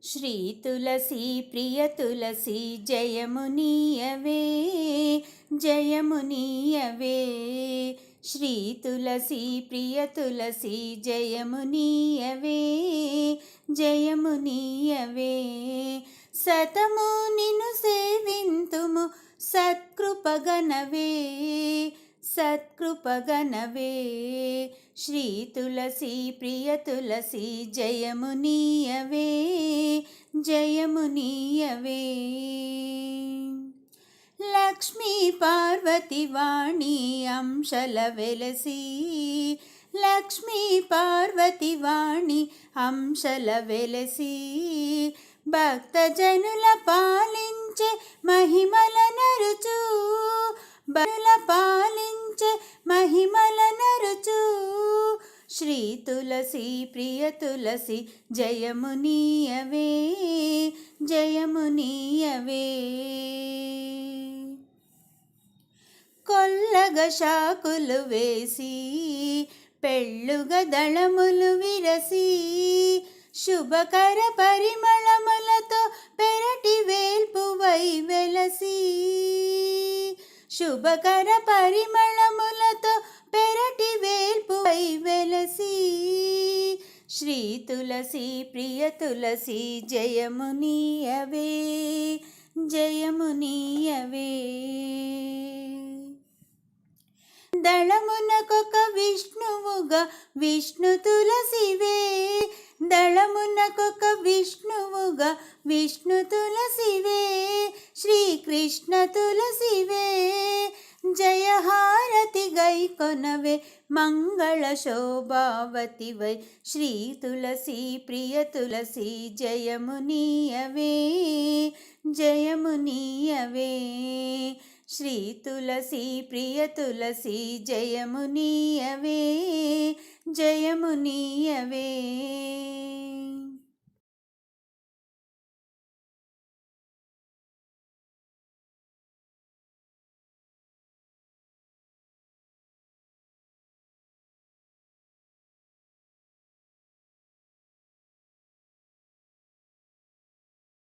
శ్రీ తులసి ప్రియ తులసి జయమునీయవే జయమునీయవే. శ్రీ తులసి ప్రియ తులసి జయమునీయవే జయమునీయవే. సతము నిన్ను సేవింతుము సత్కృపగనవే సత్కృపగనవే. శ్రీ తులసి ప్రియ తులసి జయమునీయవే జయమునీయవే. లక్ష్మీ పార్వతి వాణి అంశల వెలసి లక్ష్మీ పార్వతి వాణి అంశల వెలసి భక్తజనుల పాలించే మహిమల నరుచు బనుల పాలించే మహిమల నరుచు. శ్రీ తులసి ప్రియ తులసి జయమునీయవే జయమునీయవే. కొల్లగ శాకులు వేసి పెళ్ళుగ దళములు విరసి శుభకర పరిమళములతో పెరటి వేల్పువై వెలసి శుభకర పరిమళములతో పెరటి వేల్పువై వెలసి. శ్రీ తులసి ప్రియ తులసి జయమునీయవే జయమునీయవే. దళమునకొక విష్ణువుగా విష్ణు తులసివే దళమునకొక విష్ణువుగా విష్ణు తులసివే శ్రీకృష్ణ తులసివే. జయహారతి గై కొనవే మంగళ శోభావతివై. శ్రీ తులసి ప్రియ తులసి జయమునీయవే జయమునీయవే. శ్రీ తులసి ప్రియ తులసి జయమునీయవే జయమునీయవే.